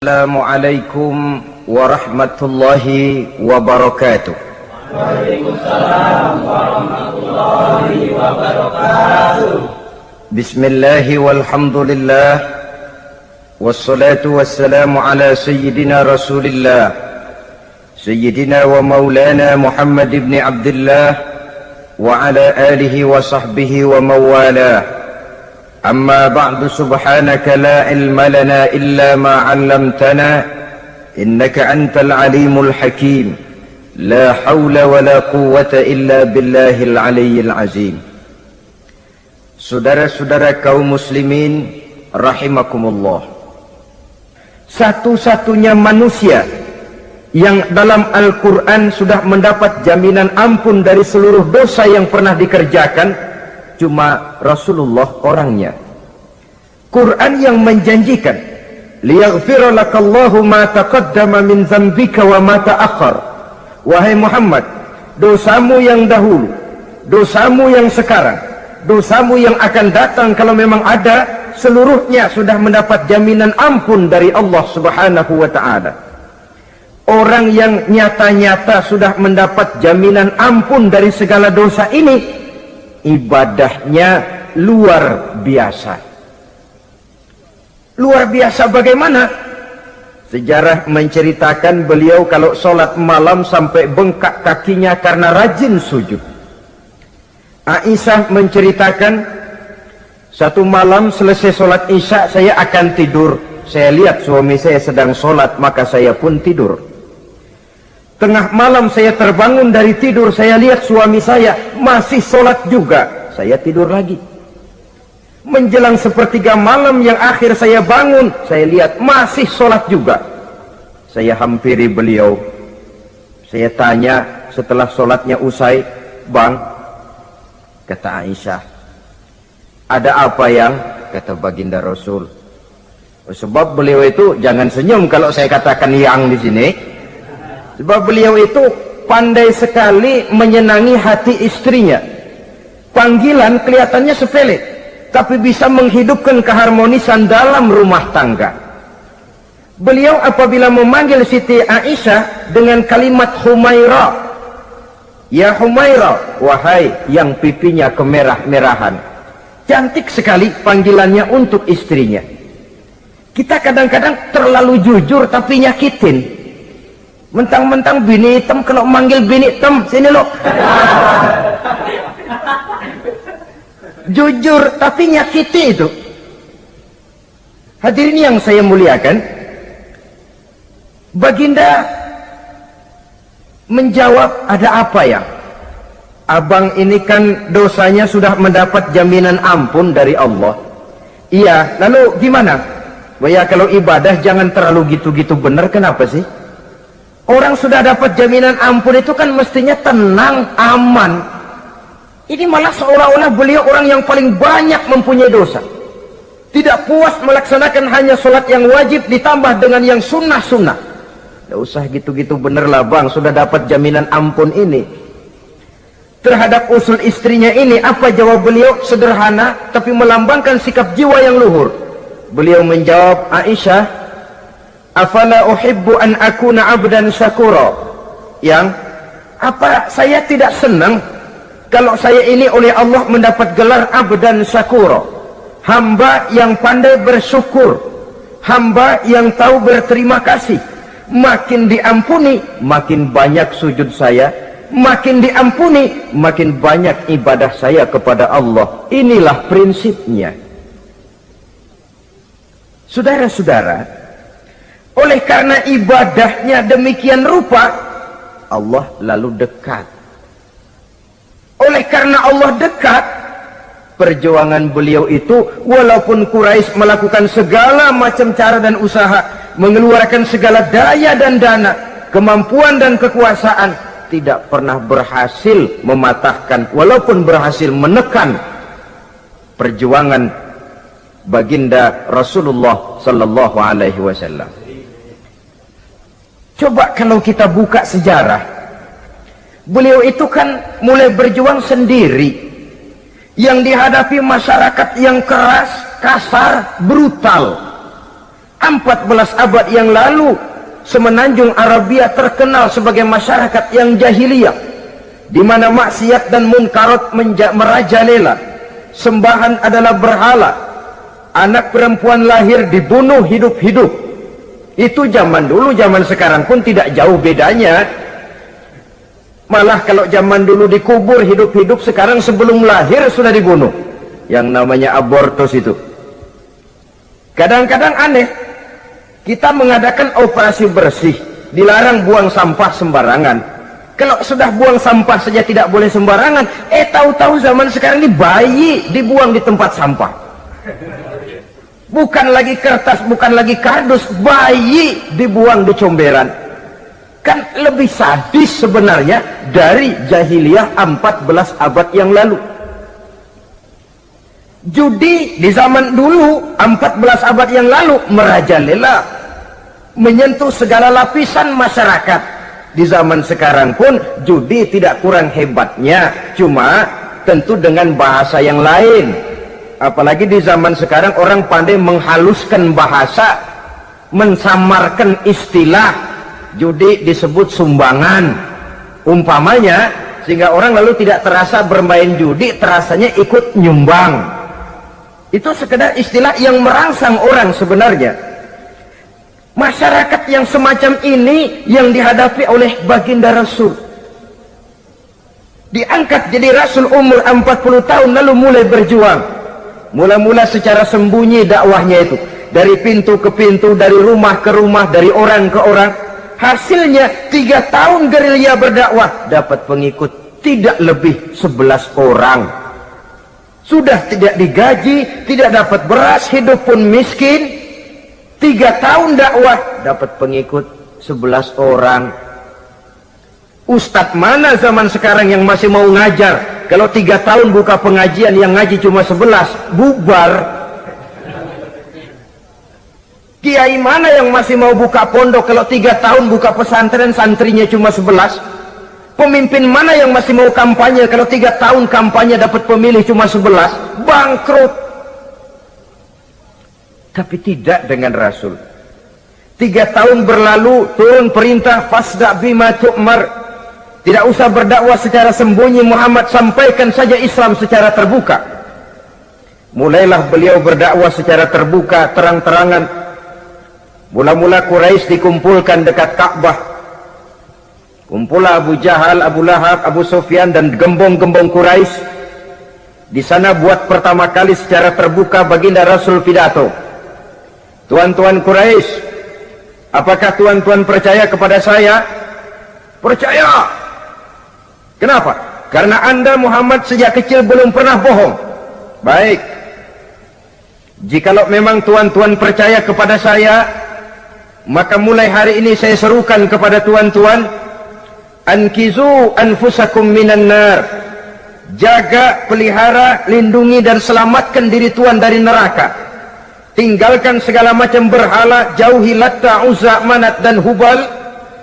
Assalamualaikum warahmatullahi wabarakatuh. Waalaikumsalam warahmatullahi wabarakatuh. Bismillahi walhamdulillah, wassalatu wassalamu ala sayyidina rasulillah, sayyidina wa maulana Muhammad ibn Abdullah wa ala alihi wa sahbihi wa mawalah. أما بعد سبحانك لا علم لنا إلا ما علمتنا إنك أنت العليم الحكيم لا حول ولا قوة إلا بالله العلي العظيم. Saudara-saudara kaum muslimin rahimakumullah, satu-satunya manusia yang dalam Al-Quran sudah mendapat jaminan ampun dari seluruh dosa yang pernah dikerjakan cuma Rasulullah orangnya. Quran yang menjanjikan liyaghfira lakallahu ma taqaddama min dzambika wa ma ta'akhkhar. Wahai Muhammad, dosamu yang dahulu, dosamu yang sekarang, dosamu yang akan datang kalau memang ada, seluruhnya sudah mendapat jaminan ampun dari Allah Subhanahu wa taala. Orang yang nyata-nyata sudah mendapat jaminan ampun dari segala dosa ini, ibadahnya luar biasa. Luar biasa bagaimana? Sejarah menceritakan beliau kalau sholat malam sampai bengkak kakinya karena rajin sujud. Aisyah menceritakan, satu malam selesai sholat isya saya akan tidur. Saya lihat suami saya sedang sholat, maka saya pun tidur. Tengah malam saya terbangun dari tidur, saya lihat suami saya masih sholat juga. Saya tidur lagi. Menjelang sepertiga malam yang akhir saya bangun, saya lihat masih sholat juga. Saya hampiri beliau. Saya tanya setelah sholatnya usai, "Bang," kata Aisyah, "ada apa yang?" Kata baginda Rasul, "Sebab beliau itu," jangan senyum kalau saya katakan yang di sini, sebab beliau itu pandai sekali menyenangi hati istrinya. Panggilan kelihatannya sepele, tapi bisa menghidupkan keharmonisan dalam rumah tangga. Beliau apabila memanggil Siti Aisyah dengan kalimat Humaira, "Ya Humaira," wahai yang pipinya kemerah-merahan. Cantik sekali panggilannya untuk istrinya. Kita kadang-kadang terlalu jujur tapi nyakitin. Mentang-mentang bini hitam, kalau manggil bini hitam, sini lo. Jujur tapi nyakiti itu. Hadirin yang saya muliakan, baginda menjawab, "Ada apa ya? Abang ini kan dosanya sudah mendapat jaminan ampun dari Allah." "Iya, lalu gimana?" "Ya kalau ibadah jangan terlalu gitu-gitu bener, kenapa sih? Orang sudah dapat jaminan ampun itu kan mestinya tenang, aman. Ini malah seolah-olah beliau orang yang paling banyak mempunyai dosa. Tidak puas melaksanakan hanya sholat yang wajib ditambah dengan yang sunnah-sunnah. Tidak usah gitu-gitu bener lah bang, sudah dapat jaminan ampun ini." Terhadap usul istrinya ini, apa jawab beliau? Sederhana tapi melambangkan sikap jiwa yang luhur. Beliau menjawab, "Aisyah, afala uhibbu an akuna abdan syakura." Yang apa saya tidak senang kalau saya ini oleh Allah mendapat gelar abdan syakura, hamba yang pandai bersyukur, hamba yang tahu berterima kasih. Makin diampuni, makin banyak sujud saya, makin diampuni, makin banyak ibadah saya kepada Allah. Inilah prinsipnya. Saudara-saudara, oleh karena ibadahnya demikian rupa, Allah lalu dekat. Oleh karena Allah dekat, perjuangan beliau itu, walaupun Quraisy melakukan segala macam cara dan usaha, mengeluarkan segala daya dan dana, kemampuan dan kekuasaan, tidak pernah berhasil mematahkan, walaupun berhasil menekan perjuangan baginda Rasulullah sallallahu alaihi wasallam. Coba kalau kita buka sejarah, beliau itu kan mulai berjuang sendiri, yang dihadapi masyarakat yang keras, kasar, brutal. 14 abad yang lalu, semenanjung Arabia terkenal sebagai masyarakat yang jahiliyah, di mana maksiat dan munkarat merajalela. Sembahan adalah berhala. Anak perempuan lahir dibunuh hidup-hidup. Itu zaman dulu, zaman sekarang pun tidak jauh bedanya. Malah kalau zaman dulu dikubur hidup-hidup, sekarang sebelum lahir sudah dibunuh. Yang namanya abortus itu. Kadang-kadang aneh, kita mengadakan operasi bersih, dilarang buang sampah sembarangan. Kalau sudah buang sampah saja tidak boleh sembarangan, tahu-tahu zaman sekarang ini bayi dibuang di tempat sampah. Bukan lagi kertas, bukan lagi kardus, bayi dibuang di comberan. Kan lebih sadis sebenarnya dari jahiliyah 14 abad yang lalu. Judi di zaman dulu 14 abad yang lalu merajalela, menyentuh segala lapisan masyarakat. Di zaman sekarang pun judi tidak kurang hebatnya, cuma tentu dengan bahasa yang lain. Apalagi di zaman sekarang orang pandai menghaluskan bahasa, mensamarkan istilah. Judi disebut sumbangan umpamanya, sehingga orang lalu tidak terasa bermain judi, terasanya ikut nyumbang. Itu sekedar istilah yang merangsang orang sebenarnya. Masyarakat yang semacam ini yang dihadapi oleh baginda Rasul. Diangkat jadi Rasul umur 40 tahun lalu mulai berjuang. Mula-mula secara sembunyi dakwahnya itu. Dari pintu ke pintu, dari rumah ke rumah, dari orang ke orang. Hasilnya 3 tahun gerilya berdakwah, dapat pengikut tidak lebih 11 orang. Sudah tidak digaji, tidak dapat beras, hidup pun miskin. 3 tahun dakwah dapat pengikut 11 orang. Ustadz mana zaman sekarang yang masih mau ngajar? Kalau 3 tahun buka pengajian yang ngaji cuma 11, bubar. Kiai mana yang masih mau buka pondok kalau 3 tahun buka pesantren santrinya cuma 11? Pemimpin mana yang masih mau kampanye kalau 3 tahun kampanye dapat pemilih cuma 11? Bangkrut. Tapi tidak dengan Rasul. 3 tahun berlalu, turun perintah fasda bima tu'mar. Tidak usah berdakwah secara sembunyi, Muhammad sampaikan saja Islam secara terbuka. Mulailah beliau berdakwah secara terbuka, terang-terangan. Mula-mula Quraisy dikumpulkan dekat Ka'bah. Kumpulah Abu Jahal, Abu Lahab, Abu Sufyan dan gembong-gembong Quraisy. Di sana buat pertama kali secara terbuka baginda Rasul pidato. Tuan-tuan Quraisy, apakah tuan-tuan percaya kepada saya? Percaya. Kenapa? Karena Anda Muhammad sejak kecil belum pernah bohong. Baik. Jikalau memang tuan-tuan percaya kepada saya, maka mulai hari ini saya serukan kepada tuan-tuan, ankizu anfusakum minan nar. Jaga, pelihara, lindungi dan selamatkan diri tuan dari neraka. Tinggalkan segala macam berhala, jauhi Latta, Uzza, Manat dan Hubal.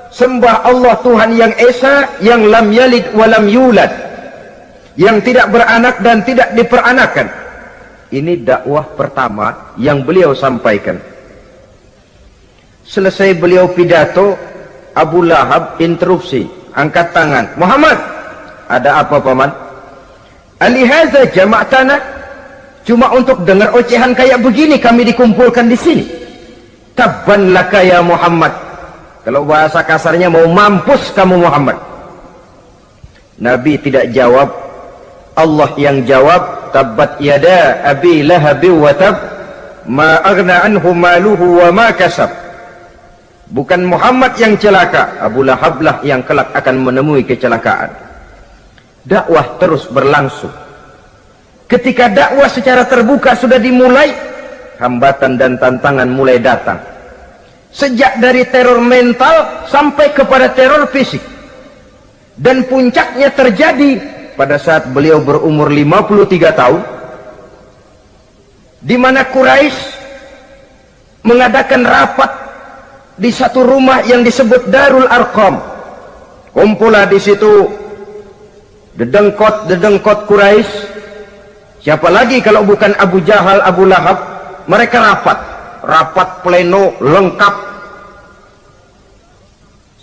Sembah Allah Tuhan yang Esa, yang lam yalid walam yulad, yang tidak beranak dan tidak diperanakan. Ini dakwah pertama yang beliau sampaikan. Selesai beliau pidato, Abu Lahab interupsi, angkat tangan. Muhammad, ada apa paman? Alihaza jama'tana? Cuma untuk dengar ocehan kayak begini kami dikumpulkan di sini. Tabban laka ya Muhammad. Kalau bahasa kasarnya mau mampus kamu Muhammad. Nabi tidak jawab, Allah yang jawab. Tabbat yada abi lahabi wa tab, ma aghna anhu maluhu wa ma kasab. Bukan Muhammad yang celaka, Abu Lahab lah yang kelak akan menemui kecelakaan. Dakwah terus berlangsung. Ketika dakwah secara terbuka sudah dimulai, hambatan dan tantangan mulai datang. Sejak dari teror mental sampai kepada teror fisik. Dan puncaknya terjadi pada saat beliau berumur 53 tahun, di mana Quraisy mengadakan rapat di satu rumah yang disebut Darul Arqam. Kumpulah di situ dedengkot Quraisy. Siapa lagi kalau bukan Abu Jahal, Abu Lahab? Mereka rapat. rapat pleno lengkap.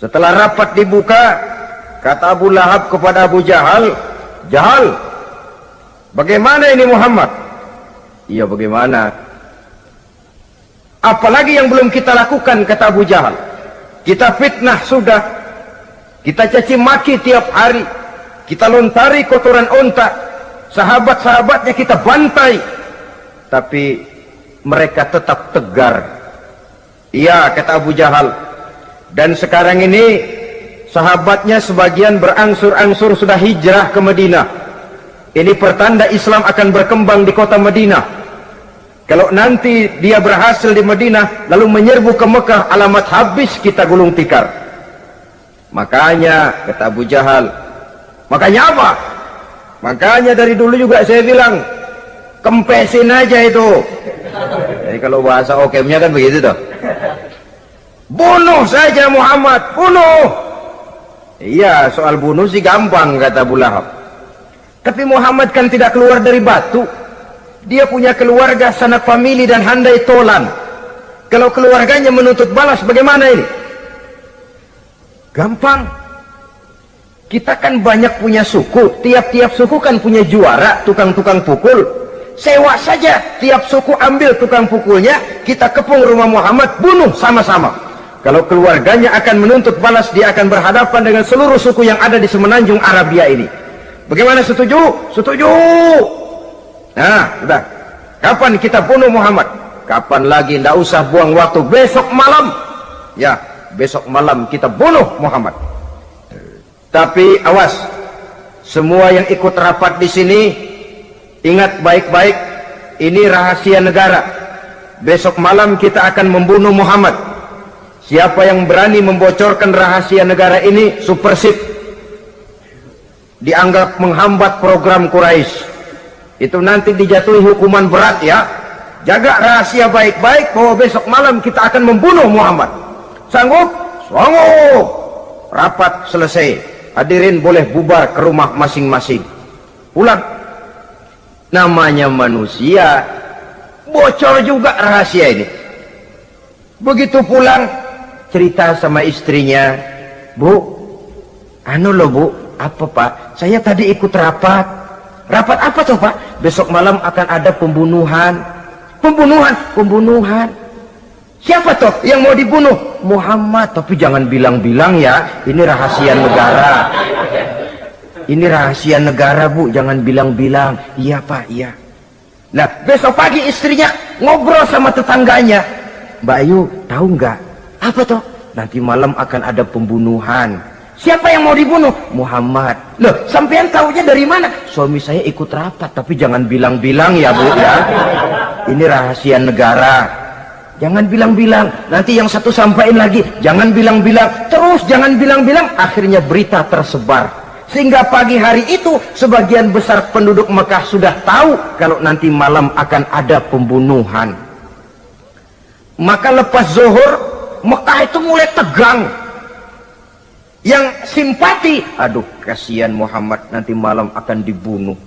Setelah rapat dibuka, kata Abu Lahab kepada Abu Jahal, "Jahal, bagaimana ini Muhammad?" "Iya, bagaimana? Apalagi yang belum kita lakukan," kata Abu Jahal. "Kita fitnah sudah, kita caci maki tiap hari, kita lontari kotoran onta, sahabat-sahabatnya kita bantai, tapi mereka tetap tegar." "Iya," kata Abu Jahal, "dan sekarang ini sahabatnya sebagian berangsur-angsur sudah hijrah ke Madinah. Ini pertanda Islam akan berkembang di kota Madinah. Kalau nanti dia berhasil di Madinah lalu menyerbu ke Mekah, alamat habis kita gulung tikar." "Makanya," kata Abu Jahal. "Makanya apa?" "Makanya dari dulu juga saya bilang, kempesin aja itu." Jadi kalau bahasa okemnya kan begitu toh. "Bunuh saja Muhammad, bunuh." "Iya, soal bunuh sih gampang," kata Abu Lahab. "Tapi Muhammad kan tidak keluar dari batu. Dia punya keluarga, sanak famili dan handai tolan. Kalau keluarganya menuntut balas, bagaimana ini?" "Gampang. Kita kan banyak punya suku. Tiap-tiap suku kan punya juara, tukang-tukang pukul. Sewa saja, tiap suku ambil tukang pukulnya, kita kepung rumah Muhammad, bunuh sama-sama. Kalau keluarganya akan menuntut balas, dia akan berhadapan dengan seluruh suku yang ada di semenanjung Arabia ini. Bagaimana, setuju?" "Setuju." "Nah, sudah. Kapan kita bunuh Muhammad?" "Kapan lagi, tidak usah buang waktu. Besok malam." "Ya, besok malam kita bunuh Muhammad. Tapi awas, semua yang ikut rapat di sini, ingat baik-baik, ini rahasia negara. Besok malam kita akan membunuh Muhammad. Siapa yang berani membocorkan rahasia negara ini, supersip, dianggap menghambat program Quraisy. Itu nanti dijatuhi hukuman berat ya. Jaga rahasia baik-baik bahwa besok malam kita akan membunuh Muhammad. Sanggup?" "Sanggup." Rapat selesai. Hadirin boleh bubar ke rumah masing-masing. Pulang. Namanya manusia, bocor juga rahasia ini. Begitu pulang, cerita sama istrinya, "Bu, anu loh Bu." "Apa Pak?" "Saya tadi ikut rapat." "Rapat apa tuh Pak?" "Besok malam akan ada pembunuhan." Pembunuhan. "Siapa toh yang mau dibunuh?" "Muhammad." "Tapi jangan bilang-bilang ya, ini rahasia negara." "Ini rahasia negara Bu, jangan bilang-bilang." "Iya Pak, iya." Nah, besok pagi istrinya ngobrol sama tetangganya, "Mbak Ayu, tahu nggak?" "Apa toh?" "Nanti malam akan ada pembunuhan." "Siapa yang mau dibunuh?" "Muhammad." "Loh, sampean tahunya dari mana?" "Suami saya ikut rapat." "Tapi jangan bilang-bilang ya Bu ya. Ini rahasia negara. Jangan bilang-bilang. Nanti yang satu sampaikan lagi, jangan bilang-bilang. Terus jangan bilang-bilang. Akhirnya berita tersebar. Sehingga pagi hari itu sebagian besar penduduk Mekah sudah tahu kalau nanti malam akan ada pembunuhan. Maka lepas zuhur, Mekah itu mulai tegang. Yang simpati, "Aduh, kasihan Muhammad, nanti malam akan dibunuh."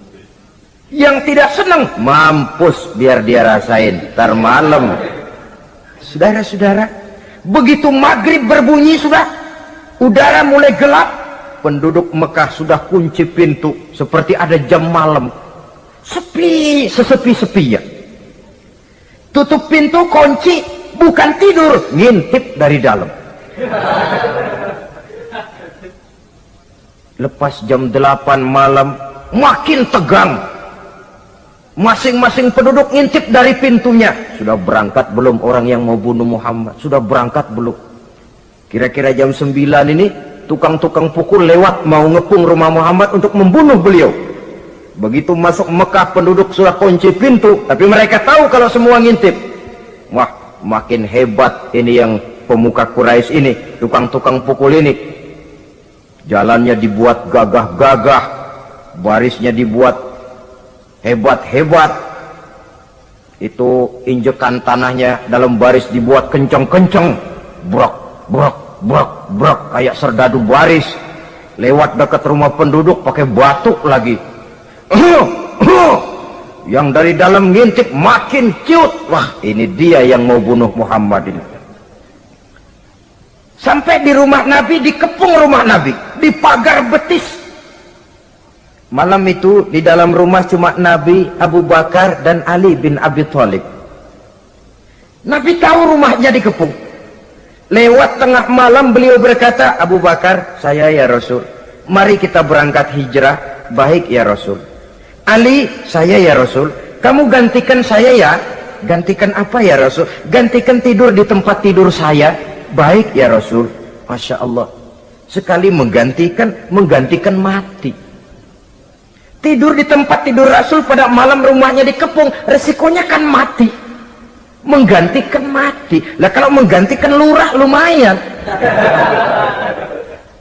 Yang tidak senang, "Mampus, biar dia rasain, ntar malam." Saudara-saudara, begitu maghrib berbunyi sudah, udara mulai gelap, penduduk Mekah sudah kunci pintu seperti ada jam malam. Sepi, sesepi-sepinya. Tutup pintu, kunci, bukan tidur, ngintip dari dalam. Lepas jam 8 malam, makin tegang. Masing-masing penduduk ngintip dari pintunya. Sudah berangkat belum orang yang mau bunuh Muhammad? Sudah berangkat belum? Kira-kira jam 9 ini, tukang-tukang pukul lewat mau ngepung rumah Muhammad untuk membunuh beliau. Begitu masuk Mekah, penduduk sudah kunci pintu, tapi mereka tahu kalau semua ngintip. Wah, makin hebat ini yang pemuka Quraisy ini, tukang-tukang pukul ini. Jalannya dibuat gagah-gagah, barisnya dibuat hebat-hebat. Itu injekan tanahnya dalam baris dibuat kenceng-kenceng, brok, brok, brok, brok, kayak serdadu baris. Lewat dekat rumah penduduk pakai batuk lagi. yang dari dalam ngintip makin ciut. Wah, ini dia yang mau bunuh Muhammad ini. Sampai di rumah Nabi, dikepung rumah Nabi, di pagar betis. Malam itu di dalam rumah cuma Nabi, Abu Bakar dan Ali bin Abi Thalib. Nabi tahu rumahnya dikepung. Lewat tengah malam beliau berkata, Abu Bakar, saya ya Rasul, mari kita berangkat hijrah. Baik ya Rasul. Ali, saya ya Rasul, kamu gantikan saya ya. Gantikan apa ya Rasul? Gantikan tidur di tempat tidur saya. Baik ya Rasul. Masya Allah, sekali menggantikan mati. Tidur di tempat tidur Rasul pada malam rumahnya dikepung, resikonya kan mati. Menggantikan mati. Lah kalau menggantikan lurah lumayan.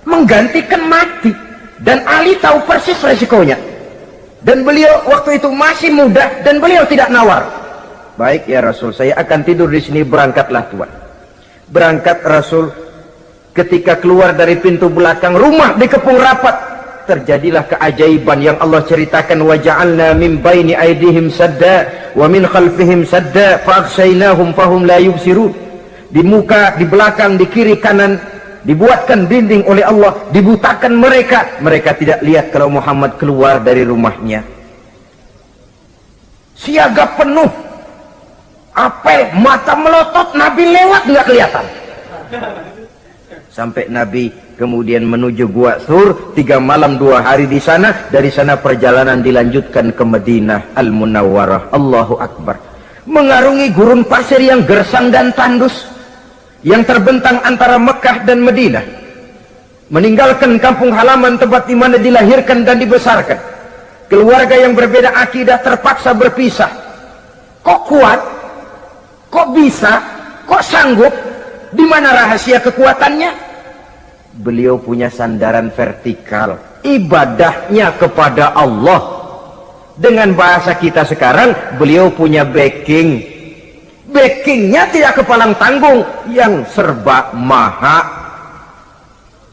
Menggantikan mati. Dan Ali tahu persis resikonya. Dan beliau waktu itu masih muda dan beliau tidak nawar. Baik ya Rasul, saya akan tidur di sini, berangkatlah Tuhan. Berangkat Rasul, ketika keluar dari pintu belakang rumah dikepung rapat, terjadilah keajaiban yang Allah ceritakan. Wa ja'alna min baini aydihim sadda wa min khalfihim sadda fa aghshaynahum fahum la yubsirun. Di muka, di belakang, di kiri kanan dibuatkan dinding oleh Allah, dibutakan mereka tidak lihat kalau Muhammad keluar dari rumahnya. Siaga penuh, apel, mata melotot, Nabi lewat nggak kelihatan. Sampai Nabi kemudian menuju Gua Thur, 3 malam 2 hari di sana. Dari sana perjalanan dilanjutkan ke Madinah Al-Munawwarah. Allahu Akbar. Mengarungi gurun pasir yang gersang dan tandus, yang terbentang antara Mekah dan Madinah. Meninggalkan kampung halaman tempat di mana dilahirkan dan dibesarkan. Keluarga yang berbeda akidah terpaksa berpisah. Kok kuat? Kok bisa? Kok sanggup? Di mana rahasia kekuatannya? Beliau punya sandaran vertikal, ibadahnya kepada Allah. Dengan bahasa kita sekarang, beliau punya backing. Backingnya tidak kepalang tanggung, yang serba maha.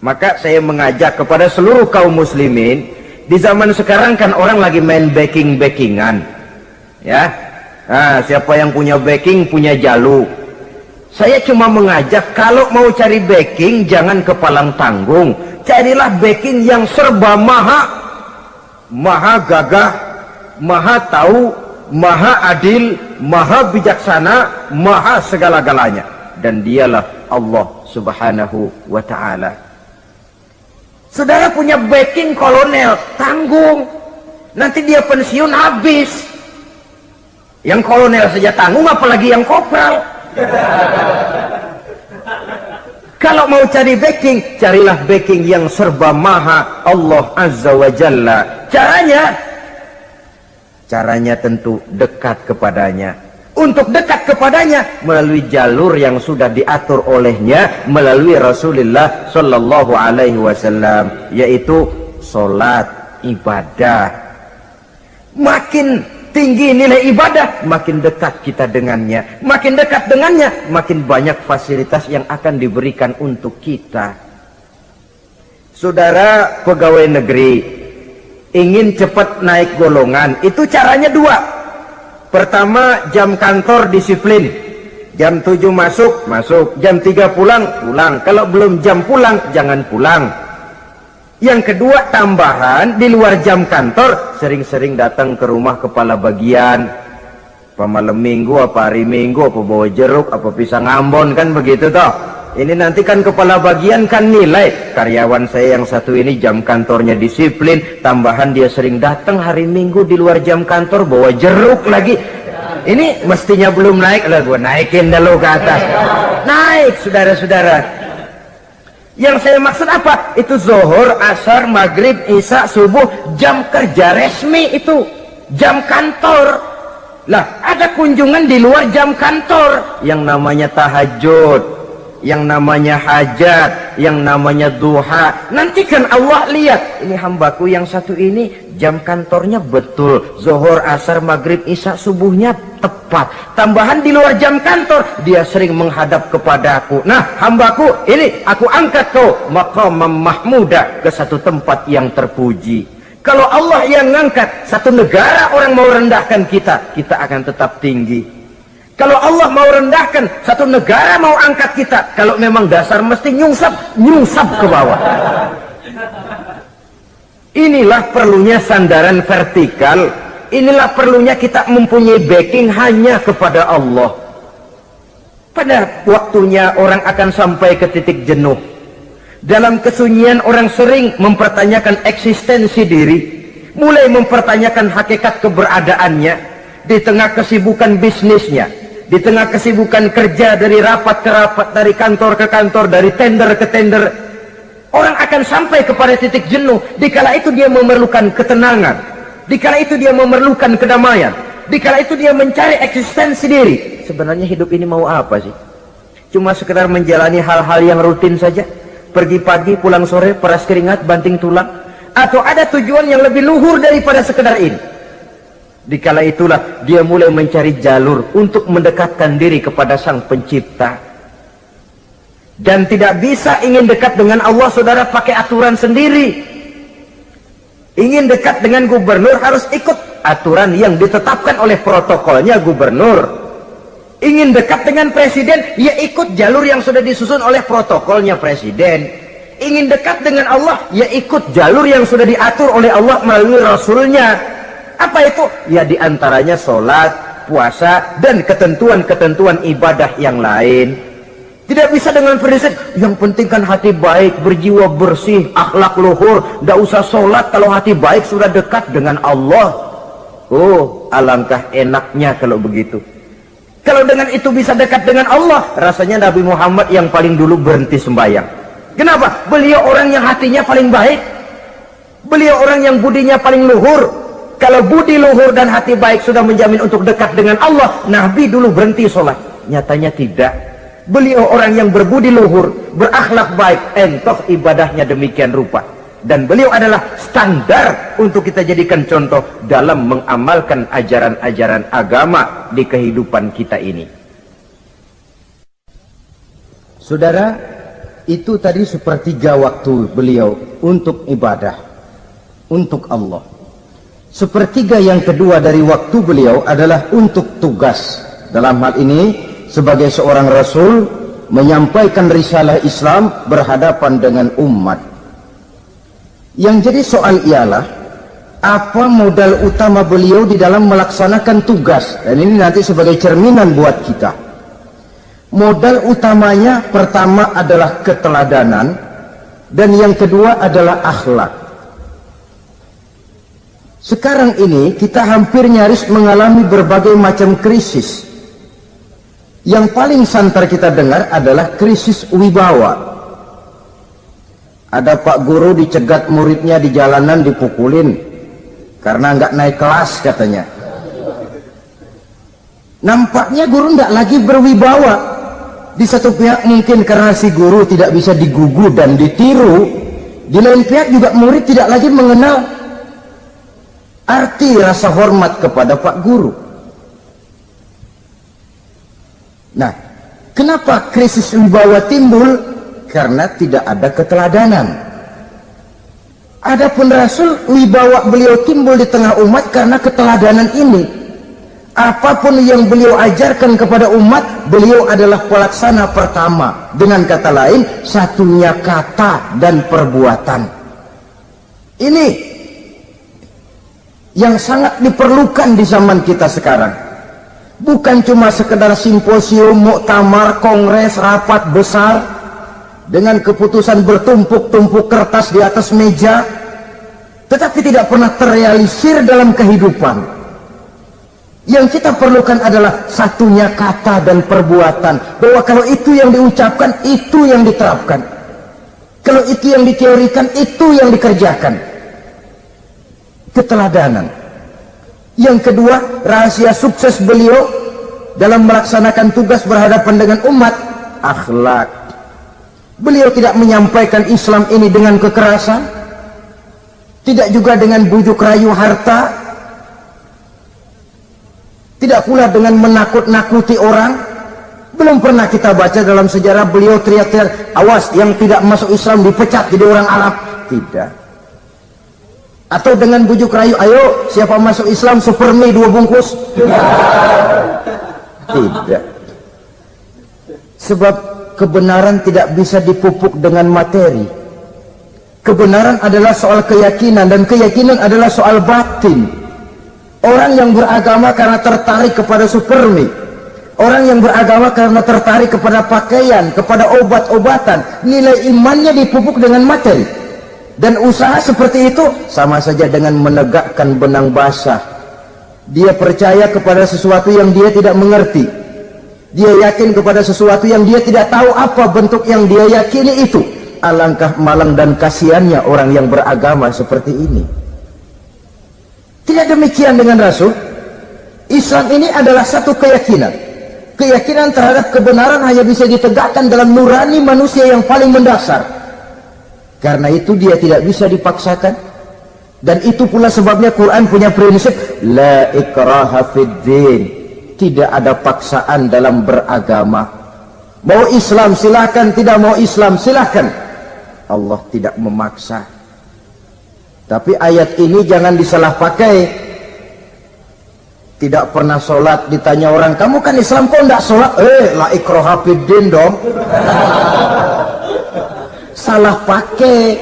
Maka saya mengajak kepada seluruh kaum muslimin, di zaman sekarang kan orang lagi main backingan, ya. Nah, siapa yang punya backing punya jalu. Saya cuma mengajak, kalau mau cari backing jangan kepalang tanggung, carilah backing yang serba maha. Maha gagah, maha tahu, maha adil, maha bijaksana, maha segala-galanya. Dan dialah Allah Subhanahu wa ta'ala. Saudara punya backing kolonel, tanggung. Nanti dia pensiun habis. Yang kolonel saja tanggung, apalagi yang kopral. Kalau mau cari backing, carilah backing yang serba maha, Allah Azza wa Jalla. Caranya tentu dekat kepadanya. Untuk dekat kepadanya melalui jalur yang sudah diatur olehnya, melalui Rasulullah Sallallahu Alaihi Wasallam, yaitu solat, ibadah. Makin tinggi nilai ibadah, makin dekat kita dengannya. Makin dekat dengannya, makin banyak fasilitas yang akan diberikan untuk kita. Saudara pegawai negeri ingin cepat naik golongan, itu caranya 2. Pertama, jam kantor disiplin. Jam 7 masuk, jam 3 pulang. Kalau belum jam pulang, jangan pulang. Yang kedua, tambahan di luar jam kantor, sering-sering datang ke rumah kepala bagian. Apa malam minggu, apa hari minggu, apa bawa jeruk, apa pisang Ambon, kan begitu toh. Ini nanti kan kepala bagian kan nilai, karyawan saya yang satu ini jam kantornya disiplin, tambahan dia sering datang hari minggu di luar jam kantor bawa jeruk lagi. Ini mestinya belum naik, lah gua naikin dulu ke atas. Naik, saudara-saudara. Yang saya maksud apa? Itu zuhur, asar, maghrib, isya, subuh, jam kerja resmi itu, jam kantor. Lah, ada kunjungan di luar jam kantor, yang namanya tahajud, yang namanya hajat, yang namanya duha. Nanti kan Allah lihat, ini hambaku yang satu ini jam kantornya betul, zuhur, asar, maghrib, isya, subuhnya tepat. Tambahan di luar jam kantor, dia sering menghadap kepadaku. Nah, hambaku ini aku angkat kau maqamam mahmuda, ke satu tempat yang terpuji. Kalau Allah yang ngangkat, satu negara orang mau rendahkan kita, kita akan tetap tinggi. Kalau Allah mau rendahkan, satu negara mau angkat kita, kalau memang dasar mesti nyungsap ke bawah. Inilah perlunya sandaran vertikal. Inilah perlunya kita mempunyai backing hanya kepada Allah. Pada waktunya orang akan sampai ke titik jenuh. Dalam kesunyian orang sering mempertanyakan eksistensi diri, mulai mempertanyakan hakikat keberadaannya di tengah kesibukan bisnisnya, di tengah kesibukan kerja dari rapat ke rapat, dari kantor ke kantor, dari tender ke tender. Orang akan sampai kepada titik jenuh. Dikala itu dia memerlukan ketenangan, dikala itu dia memerlukan kedamaian, dikala itu dia mencari eksistensi diri. Sebenarnya hidup ini mau apa sih? Cuma sekedar menjalani hal-hal yang rutin saja, pergi pagi pulang sore, peras keringat banting tulang, atau ada tujuan yang lebih luhur daripada sekedar ini? Dikala itulah dia mulai mencari jalur untuk mendekatkan diri kepada Sang Pencipta. Dan tidak bisa ingin dekat dengan Allah saudara pakai aturan sendiri. Ingin dekat dengan gubernur harus ikut aturan yang ditetapkan oleh protokolnya gubernur. Ingin dekat dengan presiden, ya ikut jalur yang sudah disusun oleh protokolnya presiden. Ingin dekat dengan Allah, ya ikut jalur yang sudah diatur oleh Allah melalui Rasulnya. Apa itu? Ya diantaranya sholat, puasa, dan ketentuan-ketentuan ibadah yang lain. Tidak bisa dengan prinsip, yang penting kan hati baik, berjiwa bersih, akhlak luhur, tidak usah sholat kalau hati baik sudah dekat dengan Allah. Oh, alangkah enaknya kalau begitu. Kalau dengan itu bisa dekat dengan Allah, rasanya Nabi Muhammad yang paling dulu berhenti sembahyang. Kenapa? Beliau orang yang hatinya paling baik. Beliau orang yang budinya paling luhur. Kalau budi luhur dan hati baik sudah menjamin untuk dekat dengan Allah, Nabi dulu berhenti sholat. Nyatanya tidak. Beliau orang yang berbudi luhur, berakhlak baik, entoh ibadahnya demikian rupa. Dan beliau adalah standar untuk kita jadikan contoh dalam mengamalkan ajaran-ajaran agama di kehidupan kita ini. Saudara, itu tadi sepertiga waktu beliau untuk ibadah, untuk Allah. Sepertiga yang kedua dari waktu beliau adalah untuk tugas. Dalam hal ini, sebagai seorang Rasul, menyampaikan risalah Islam berhadapan dengan umat. Yang jadi soal ialah, apa modal utama beliau di dalam melaksanakan tugas? Dan ini nanti sebagai cerminan buat kita. Modal utamanya pertama adalah keteladanan, dan yang kedua adalah akhlak. Sekarang ini kita hampir nyaris mengalami berbagai macam krisis. Yang paling santer kita dengar adalah krisis wibawa. Ada pak guru dicegat muridnya di jalanan, dipukulin karena nggak naik kelas katanya. Nampaknya guru nggak lagi berwibawa. Di satu pihak mungkin karena si guru tidak bisa digugu dan ditiru, di lain pihak juga murid tidak lagi mengenal arti rasa hormat kepada pak guru. Nah, kenapa krisis wibawa timbul? Karena tidak ada keteladanan. Adapun Rasul, wibawa beliau timbul di tengah umat karena keteladanan ini. Apapun yang beliau ajarkan kepada umat, beliau adalah pelaksana pertama. Dengan kata lain, satunya kata dan perbuatan. Ini yang sangat diperlukan di zaman kita sekarang. Bukan cuma sekedar simposium, muktamar, kongres, rapat besar dengan keputusan bertumpuk-tumpuk kertas di atas meja, tetapi tidak pernah terrealisir dalam kehidupan. Yang kita perlukan adalah satunya kata dan perbuatan, bahwa kalau itu yang diucapkan, itu yang diterapkan. Kalau itu yang diteorikan, itu yang dikerjakan. Keteladanan. Yang kedua, rahasia sukses beliau dalam melaksanakan tugas berhadapan dengan umat, akhlak. Beliau tidak menyampaikan Islam ini dengan kekerasan, tidak juga dengan bujuk rayu harta, tidak pula dengan menakut-nakuti orang. Belum pernah kita baca dalam sejarah beliau teriak-teriak, awas yang tidak masuk Islam dipecat jadi orang Arab. Tidak. Atau dengan bujuk rayu, ayo siapa masuk Islam super mie 2 bungkus? Tidak. Sebab kebenaran tidak bisa dipupuk dengan materi. Kebenaran adalah soal keyakinan, dan keyakinan adalah soal batin. Orang yang beragama karena tertarik kepada super mie, orang yang beragama karena tertarik kepada pakaian, kepada obat-obatan, nilai imannya dipupuk dengan materi. Dan usaha seperti itu sama saja dengan menegakkan benang basah. Dia percaya kepada sesuatu yang dia tidak mengerti. Dia yakin kepada sesuatu yang dia tidak tahu apa bentuk yang dia yakini itu. Alangkah malang dan kasihannya orang yang beragama seperti ini. Tidak demikian dengan Rasul. Islam ini adalah satu keyakinan. Keyakinan terhadap kebenaran hanya bisa ditegakkan dalam nurani manusia yang paling mendasar. Karena itu dia tidak bisa dipaksakan. Dan itu pula sebabnya Quran punya prinsip la ikraha fid din. Tidak ada paksaan dalam beragama. Mau Islam silahkan, tidak mau Islam silahkan. Allah tidak memaksa. Tapi ayat ini jangan disalah pakai. Tidak pernah sholat, ditanya orang, kamu kan Islam kok enggak sholat? La ikraha fid din dong. Salah pakai.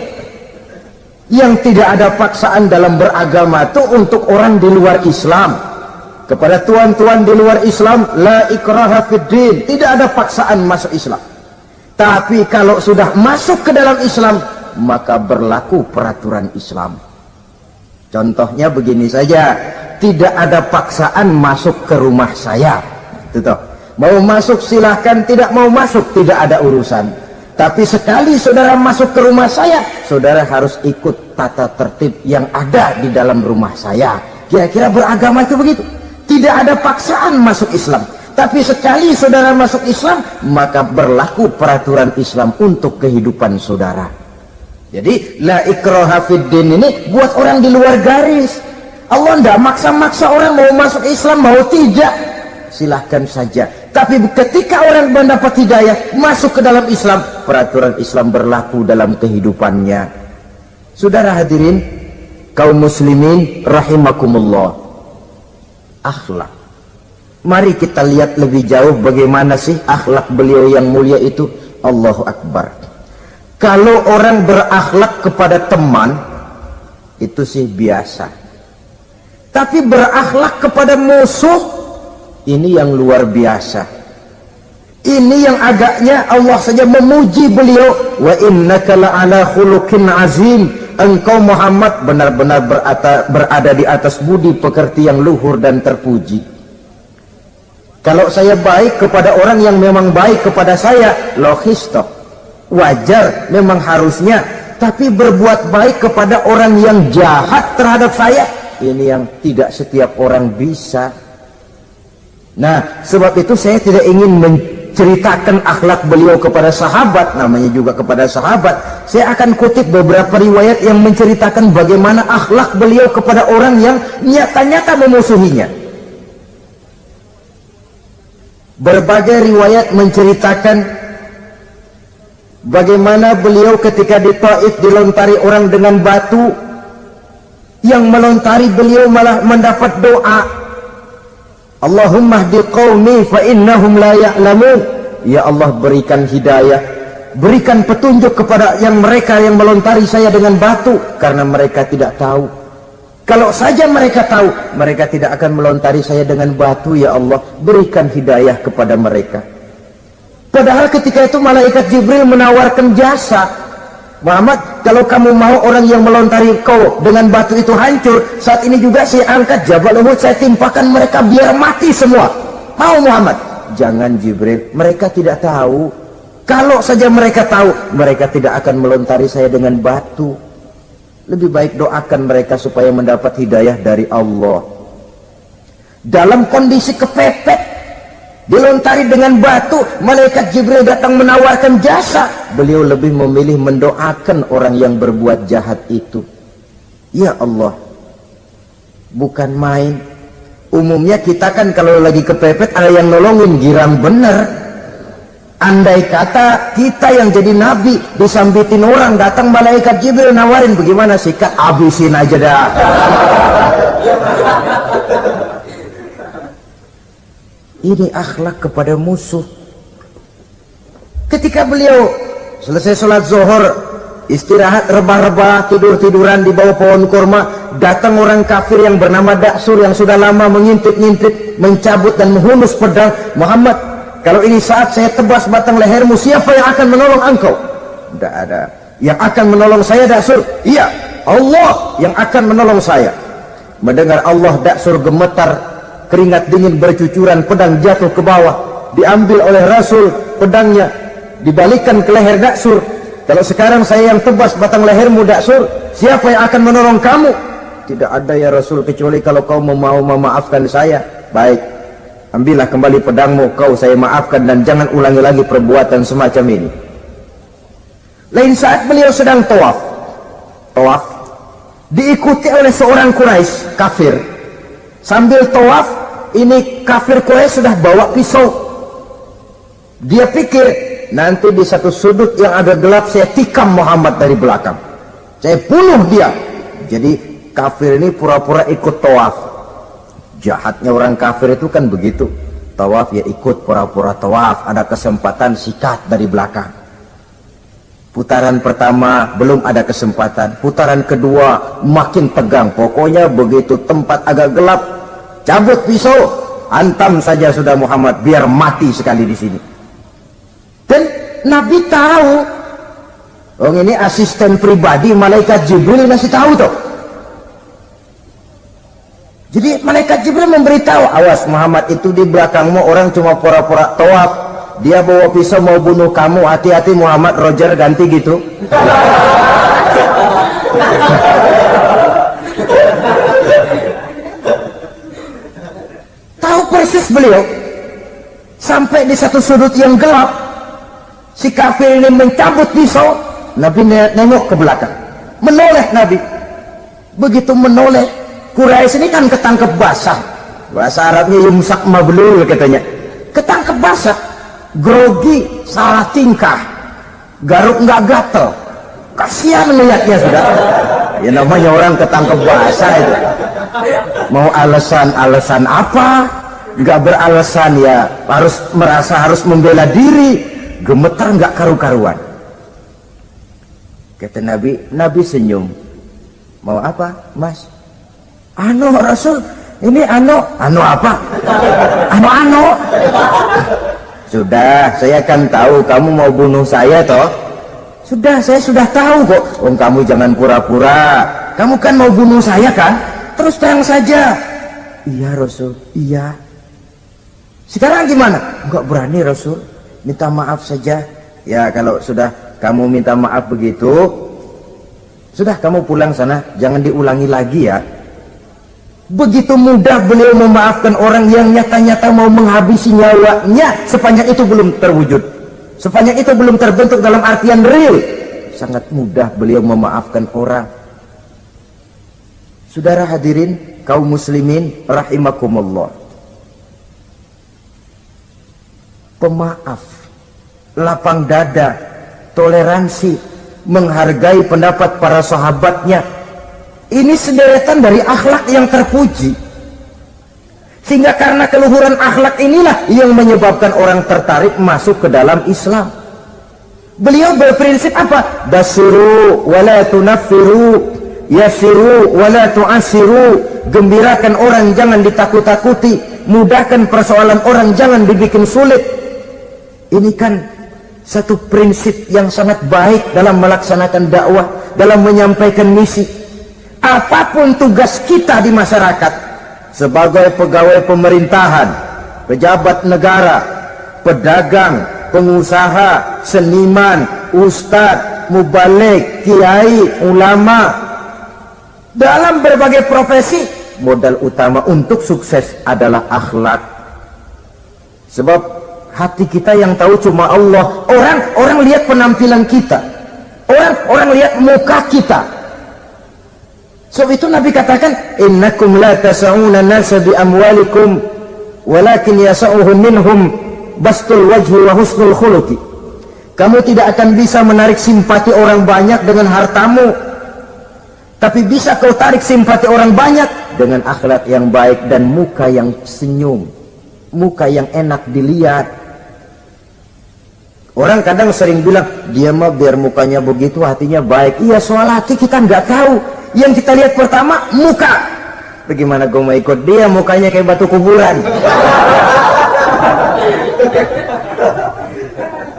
Yang tidak ada paksaan dalam beragama itu untuk orang di luar Islam. Kepada tuan-tuan di luar Islam, la ikraha fid din, tidak ada paksaan masuk Islam. Tapi kalau sudah masuk ke dalam Islam, maka berlaku peraturan Islam. Contohnya begini saja, tidak ada paksaan masuk ke rumah saya. Itu toh. Mau masuk silahkan, tidak mau masuk tidak ada urusan. Tapi sekali saudara masuk ke rumah saya, saudara harus ikut tata tertib yang ada di dalam rumah saya. Kira-kira beragama itu begitu. Tidak ada paksaan masuk Islam. Tapi sekali saudara masuk Islam, maka berlaku peraturan Islam untuk kehidupan saudara. Jadi la ikraha fid din ini buat orang di luar garis. Allah tidak maksa-maksa orang mau masuk Islam, mau tidak, silahkan saja. Tapi ketika orang mendapat hidayah masuk ke dalam Islam, peraturan Islam berlaku dalam kehidupannya. Saudara hadirin kaum muslimin rahimakumullah, akhlak, mari kita lihat lebih jauh bagaimana sih akhlak beliau yang mulia itu. Allahu Akbar. Kalau orang berakhlak kepada teman itu sih biasa, tapi berakhlak kepada musuh ini yang luar biasa. Ini yang agaknya Allah saja memuji beliau, wa innaka la'ala khuluqin azim. Engkau Muhammad benar-benar berada di atas budi pekerti yang luhur dan terpuji. Kalau saya baik kepada orang yang memang baik kepada saya, logis toh, wajar, memang harusnya. Tapi berbuat baik kepada orang yang jahat terhadap saya, ini yang tidak setiap orang bisa. Nah, sebab itu saya tidak ingin menceritakan akhlak beliau kepada sahabat, namanya juga kepada sahabat. Saya akan kutip beberapa riwayat yang menceritakan bagaimana akhlak beliau kepada orang yang nyata-nyata memusuhinya. Berbagai riwayat menceritakan bagaimana beliau ketika di Taif dilontari orang dengan batu, yang melontari beliau malah mendapat doa, Allahumma hdi qaumi fa innahum la ya'lamun. Ya Allah, berikan hidayah, berikan petunjuk kepada yang mereka yang melontari saya dengan batu, karena mereka tidak tahu. Kalau saja mereka tahu, mereka tidak akan melontari saya dengan batu. Ya Allah, berikan hidayah kepada mereka. Padahal ketika itu malaikat Jibril menawarkan jasa, Muhammad, kalau kamu mau orang yang melontari kau dengan batu itu hancur, saat ini juga saya angkat Jabal Uhud, saya timpakan mereka biar mati semua. Mau Muhammad? Jangan Jibril, mereka tidak tahu. Kalau saja mereka tahu, mereka tidak akan melontari saya dengan batu. Lebih baik doakan mereka supaya mendapat hidayah dari Allah. Dalam kondisi kepepet, dilontari dengan batu, malaikat Jibril datang menawarkan jasa. Beliau lebih memilih mendoakan orang yang berbuat jahat itu. Ya Allah, bukan main. Umumnya kita kan kalau lagi kepepet ada yang nolongin, girang bener. Andai kata kita yang jadi nabi disambitin orang, datang malaikat Jibril nawarin, bagaimana sikat? Habisin aja dah. Ini akhlak kepada musuh. Ketika beliau selesai sholat zuhur, istirahat rebah-rebah, tidur-tiduran di bawah pohon kurma, datang orang kafir yang bernama Daksur yang sudah lama mengintip-ngintip, mencabut dan menghunus pedang. Muhammad, kalau ini saat saya tebas batang lehermu, siapa yang akan menolong engkau? Tidak ada. Yang akan menolong saya Daksur? Iya, Allah yang akan menolong saya. Mendengar Allah, Daksur gemetar, keringat dingin bercucuran, pedang jatuh ke bawah, diambil oleh Rasul pedangnya, dibalikkan ke leher Daksur. Kalau sekarang saya yang tebas batang lehermu Daksur, siapa yang akan menolong kamu? Tidak ada ya Rasul, kecuali kalau kau mau memaafkan saya. Baik, ambillah kembali pedangmu, kau saya maafkan, dan jangan ulangi lagi perbuatan semacam ini. Lain saat beliau sedang tawaf, diikuti oleh seorang Quraisy kafir. Sambil tawaf, ini kafir Quraisy sudah bawa pisau. Dia pikir, nanti di satu sudut yang agak gelap saya tikam Muhammad dari belakang, saya bunuh dia. Jadi kafir ini pura-pura ikut tawaf. Jahatnya orang kafir itu kan begitu, tawaf ya ikut pura-pura tawaf, ada kesempatan sikat dari belakang. Putaran pertama belum ada kesempatan, putaran kedua makin tegang. Pokoknya begitu tempat agak gelap, cabut pisau, hantam saja sudah Muhammad, biar mati sekali di sini. Dan Nabi tahu, oh ini asisten pribadi malaikat Jibril masih tahu tuh. Jadi malaikat Jibril memberitahu, awas Muhammad, itu di belakangmu orang cuma pura-pura tawaf, dia bawa pisau mau bunuh kamu, hati-hati Muhammad, Roger ganti gitu. Tahu persis beliau. Sampai di satu sudut yang gelap, si kafir ini mencabut pisau. Nabi nengok ke belakang, menoleh Nabi. Begitu menoleh, Quraisy ini kan ketangkep basah, bahasa Arabnya yumsak mablul katanya, ketangkep basah, grogi, salah tingkah, garuk nggak gatel, kasihan melihatnya sudah. Ya namanya orang ketangkep basah itu, mau alasan apa? Nggak beralasan ya, harus merasa harus membela diri, gemetar nggak karu-karuan. Kata Nabi senyum. Mau apa, Mas? Anu Rasul, ini anu apa? Anu. Sudah, saya kan tahu kamu mau bunuh saya toh. Sudah, saya sudah tahu kok. Oh, kamu jangan pura-pura. Kamu kan mau bunuh saya kan? Terus terang saja. Iya Rasul, iya. Sekarang gimana? Enggak berani Rasul, minta maaf saja. Ya kalau sudah kamu minta maaf begitu, sudah kamu pulang sana, jangan diulangi lagi ya. Begitu mudah beliau memaafkan orang yang nyata-nyata mau menghabisi nyawanya, sepanjang itu belum terwujud, sepanjang itu belum terbentuk dalam artian real. Sangat mudah beliau memaafkan orang. Saudara hadirin kaum muslimin rahimakumullah, pemaaf, lapang dada, toleransi, menghargai pendapat para sahabatnya, ini sederetan dari akhlak yang terpuji. Sehingga karena keluhuran akhlak inilah yang menyebabkan orang tertarik masuk ke dalam Islam. Beliau berprinsip apa? Basiru wala tunaffiru, yasiru wala tu'asiru. Gembirakan orang, jangan ditakut-takuti. Mudahkan persoalan orang, jangan dibikin sulit. Ini kan satu prinsip yang sangat baik dalam melaksanakan dakwah, dalam menyampaikan misi. Apapun tugas kita di masyarakat, sebagai pegawai pemerintahan, pejabat negara, pedagang, pengusaha, seniman, ustadz, mubalik, kiai, ulama, dalam berbagai profesi, modal utama untuk sukses adalah akhlak. Sebab hati kita yang tahu cuma Allah. Orang lihat penampilan kita, orang lihat muka kita. Sebab itu Nabi katakan, innakum la tas'una nasa bi amwalikum walakin yas'uhum minhum bastul wajhi wa husnul khuluqi. Kamu tidak akan bisa menarik simpati orang banyak dengan hartamu, tapi bisa kau tarik simpati orang banyak dengan akhlak yang baik dan muka yang senyum, muka yang enak dilihat. Orang kadang sering bilang, dia mah biar mukanya begitu hatinya baik. Iya, soal hati kita nggak tahu. Yang kita lihat pertama muka. Bagaimana gue mau ikut dia, mukanya kayak batu kuburan.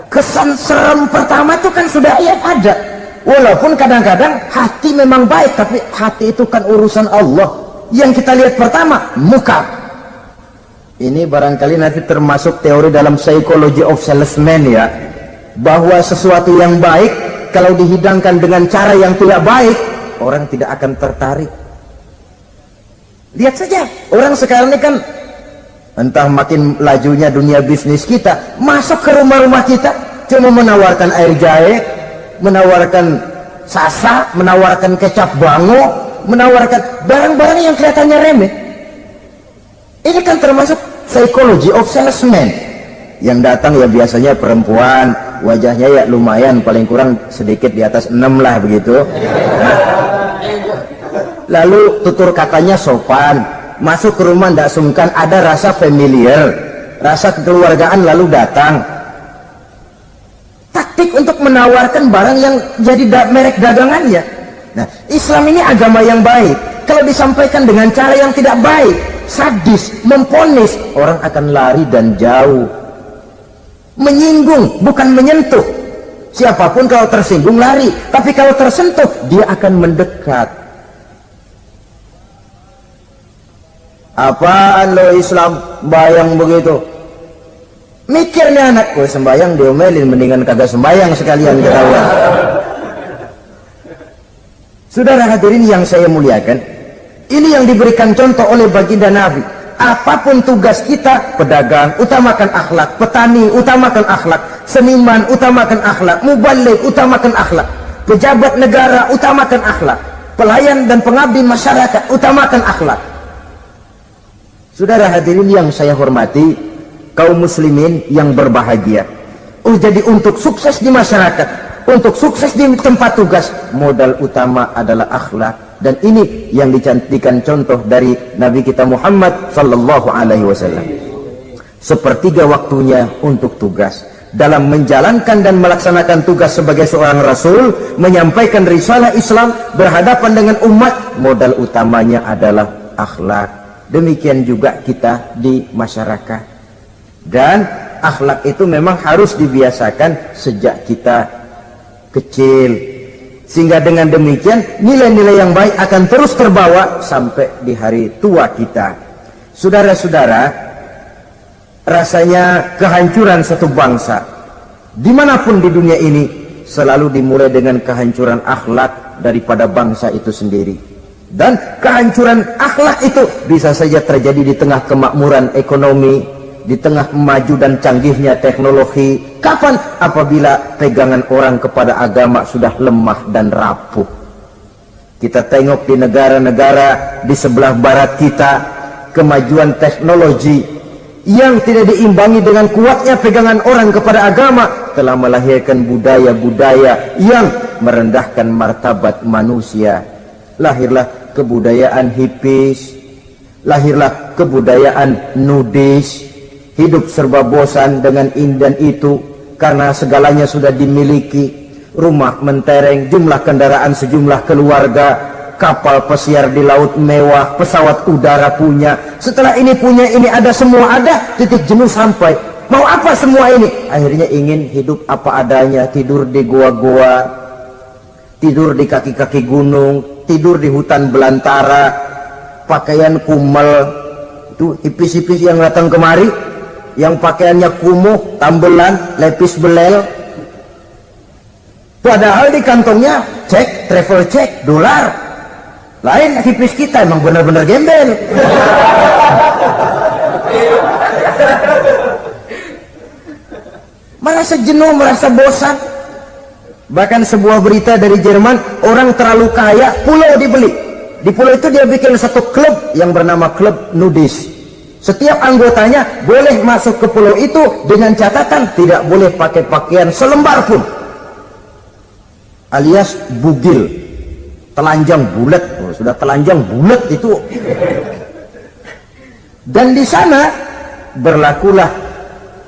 Kesan serem pertama itu kan sudah ada. Walaupun kadang-kadang hati memang baik, tapi hati itu kan urusan Allah. Yang kita lihat pertama muka. Ini barangkali nanti termasuk teori dalam psychology of salesman ya, bahwa sesuatu yang baik kalau dihidangkan dengan cara yang tidak baik, orang tidak akan tertarik. Lihat saja, orang sekarang ini kan entah makin lajunya dunia bisnis kita, masuk ke rumah-rumah kita cuma menawarkan air jahe, menawarkan sasa, menawarkan kecap bango, menawarkan barang-barang yang kelihatannya remeh. Ini kan termasuk psychology of salesman. Yang datang ya biasanya perempuan, wajahnya ya lumayan, paling kurang sedikit di atas 6 lah begitu. Lalu tutur katanya sopan, masuk ke rumah tidak sungkan, ada rasa familiar, rasa kekeluargaan, lalu datang. Taktik untuk menawarkan barang yang jadi merek dagangannya. Nah, Islam ini agama yang baik. Kalau disampaikan dengan cara yang tidak baik, sadis, memponis, orang akan lari dan jauh. Menyinggung, bukan menyentuh. Siapapun kalau tersinggung lari, tapi kalau tersentuh dia akan mendekat. Apaan lo Islam bayang begitu? Mikirnya anak, gue sembayang diomelin, mendingan kagak sembayang sekalian ketahuan. Saudara hadirin yang saya muliakan, ini yang diberikan contoh oleh baginda Nabi. Apapun tugas kita, pedagang utamakan akhlak, petani utamakan akhlak, seniman utamakan akhlak, mubaligh utamakan akhlak, pejabat negara utamakan akhlak, pelayan dan pengabdi masyarakat utamakan akhlak. Saudara hadirin yang saya hormati, kaum muslimin yang berbahagia. Jadi untuk sukses di masyarakat, untuk sukses di tempat tugas, modal utama adalah akhlak. Dan ini yang dicantikan contoh dari Nabi kita Muhammad sallallahu alaihi wasallam. Sepertiga waktunya untuk tugas. Dalam menjalankan dan melaksanakan tugas sebagai seorang rasul, menyampaikan risalah Islam berhadapan dengan umat, modal utamanya adalah akhlak. Demikian juga kita di masyarakat. Dan akhlak itu memang harus dibiasakan sejak kita kecil. Sehingga dengan demikian nilai-nilai yang baik akan terus terbawa sampai di hari tua kita. Saudara-saudara, rasanya kehancuran satu bangsa dimanapun di dunia ini selalu dimulai dengan kehancuran akhlak daripada bangsa itu sendiri. Dan kehancuran akhlak itu bisa saja terjadi di tengah kemakmuran ekonomi, di tengah maju dan canggihnya teknologi. Kapan? Apabila pegangan orang kepada agama sudah lemah dan rapuh. Kita tengok di negara-negara di sebelah barat kita, kemajuan teknologi yang tidak diimbangi dengan kuatnya pegangan orang kepada agama telah melahirkan budaya-budaya yang merendahkan martabat manusia. Lahirlah kebudayaan hippies, lahirlah kebudayaan nudis, hidup serba bosan dengan ini dan itu karena segalanya sudah dimiliki. Rumah mentereng, jumlah kendaraan sejumlah keluarga, kapal pesiar di laut mewah, pesawat udara punya, setelah ini punya ini, ada semua ada, titik jenuh sampai. Mau apa semua ini? Akhirnya ingin hidup apa adanya, tidur di goa-goa, tidur di kaki-kaki gunung, tidur di hutan belantara, pakaian kumel. Itu hipis-hipis yang datang kemari, yang pakaiannya kumuh, tambelan, lepis belel, padahal di kantongnya cek, travel cek, dolar. Lain hipis kita, emang benar-benar gembel. Merasa jenuh, merasa bosan. Bahkan sebuah berita dari Jerman, orang terlalu kaya, pulau dibeli. Di pulau itu dia bikin satu klub yang bernama klub nudis. Setiap anggotanya boleh masuk ke pulau itu dengan catatan tidak boleh pakai pakaian selembar pun, alias bugil, telanjang bulat. Sudah telanjang bulat itu. Dan di sana berlakulah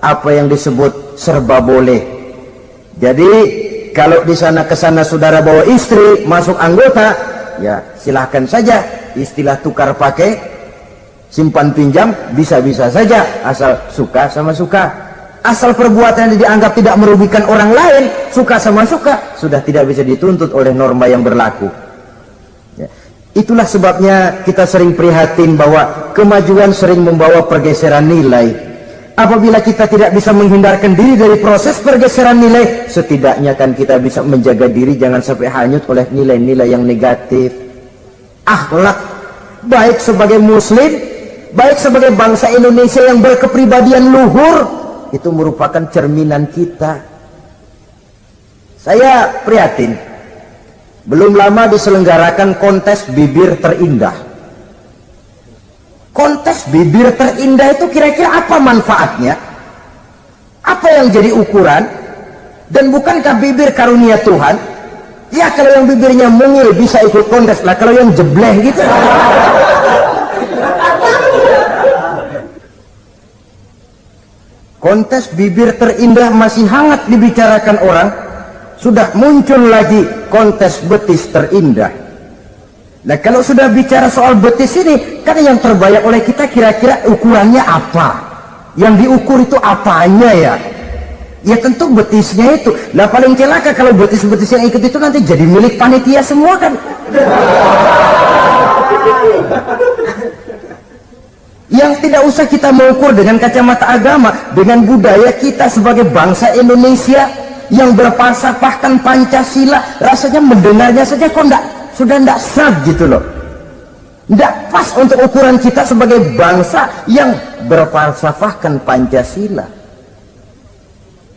apa yang disebut serba boleh. Jadi kalau di sana kesana saudara bawa istri masuk anggota, ya silahkan saja, istilah tukar pakai, simpan pinjam bisa-bisa saja, asal suka sama suka, asal perbuatan yang dianggap tidak merugikan orang lain, suka sama suka, sudah tidak bisa dituntut oleh norma yang berlaku. Ya. Itulah sebabnya kita sering prihatin bahwa kemajuan sering membawa pergeseran nilai. Apabila kita tidak bisa menghindarkan diri dari proses pergeseran nilai, setidaknya kan kita bisa menjaga diri jangan sampai hanyut oleh nilai-nilai yang negatif. Akhlak, baik sebagai muslim, baik sebagai bangsa Indonesia yang berkepribadian luhur, itu merupakan cerminan kita. Saya prihatin, belum lama diselenggarakan kontes bibir terindah. Kontes bibir terindah itu kira-kira apa manfaatnya? Apa yang jadi ukuran? Dan bukankah bibir karunia Tuhan? Ya kalau yang bibirnya mungil bisa ikut kontes lah, kalau yang jebleh gitu. Kontes bibir terindah masih hangat dibicarakan orang, sudah muncul lagi kontes betis terindah. Nah kalau sudah bicara soal betis ini, kan yang terbayang oleh kita kira-kira ukurannya apa? Yang diukur itu apanya ya? Ya tentu betisnya itu. Nah paling celaka kalau betis-betis yang ikut itu nanti jadi milik panitia semua kan. Yang tidak usah kita mengukur dengan kacamata agama, dengan budaya kita sebagai bangsa Indonesia yang berfalsafahkan Pancasila, rasanya mendengarnya saja kok sudah tidak sah gitu loh, tidak pas untuk ukuran kita sebagai bangsa yang berfalsafahkan Pancasila.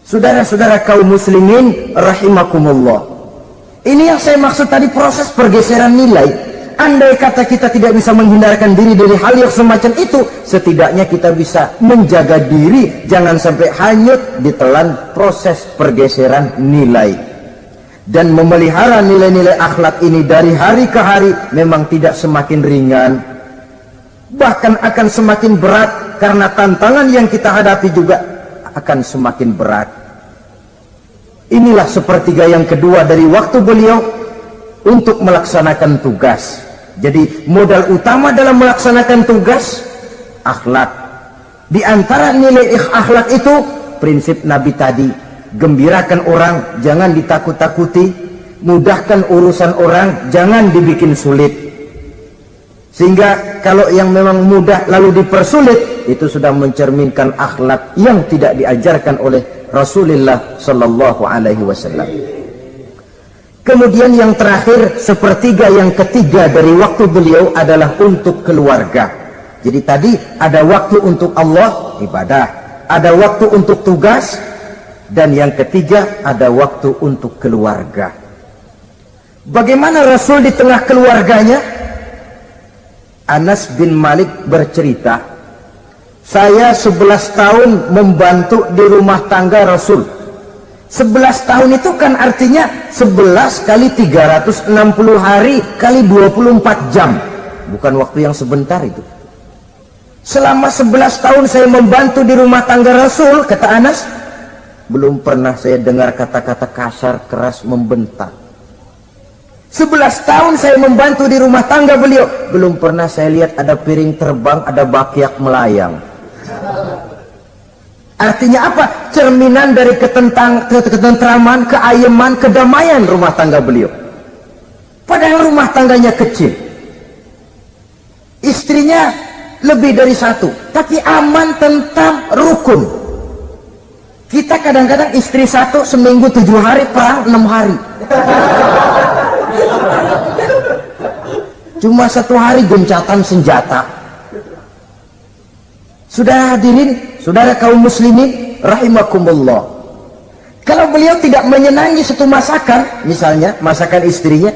Saudara-saudara kaum muslimin rahimakumullah, ini yang saya maksud tadi, proses pergeseran nilai. Andai kata kita tidak bisa menghindarkan diri dari hal yang semacam itu, setidaknya kita bisa menjaga diri jangan sampai hanyut ditelan proses pergeseran nilai. Dan memelihara nilai-nilai akhlak ini dari hari ke hari memang tidak semakin ringan, bahkan akan semakin berat, karena tantangan yang kita hadapi juga akan semakin berat. Inilah sepertiga yang kedua dari waktu beliau untuk melaksanakan tugas. Jadi modal utama dalam melaksanakan tugas akhlak. Di antara nilai akhlak itu prinsip Nabi tadi, gembirakan orang, jangan ditakut-takuti, mudahkan urusan orang, jangan dibikin sulit. Sehingga kalau yang memang mudah lalu dipersulit, itu sudah mencerminkan akhlak yang tidak diajarkan oleh Rasulullah Sallallahu Alaihi Wasallam. Kemudian yang terakhir, sepertiga yang ketiga dari waktu beliau adalah untuk keluarga. Jadi tadi ada waktu untuk Allah, ibadah, ada waktu untuk tugas, dan yang ketiga ada waktu untuk keluarga. Bagaimana Rasul di tengah keluarganya? Anas bin Malik bercerita, saya 11 tahun membantu di rumah tangga Rasul. 11 tahun itu kan artinya 11 kali 360 hari kali 24 jam. Bukan waktu yang sebentar itu. Selama 11 tahun saya membantu di rumah tangga Rasul, kata Anas, belum pernah saya dengar kata-kata kasar, keras, membentak. 11 tahun saya membantu di rumah tangga beliau, belum pernah saya lihat ada piring terbang, ada bakyak melayang. Artinya apa? Cerminan dari ketentraman, keayeman, kedamaian rumah tangga beliau. Padahal rumah tangganya kecil, istrinya lebih dari satu, tapi aman, tentram, rukun. Kita kadang-kadang istri satu seminggu 7 hari, perang 6 hari. Cuma 1 hari gencatan senjata. Sudah hadirin, saudara kaum muslimin rahimakumullah, kalau beliau tidak menyenangi satu masakan, misalnya masakan istrinya,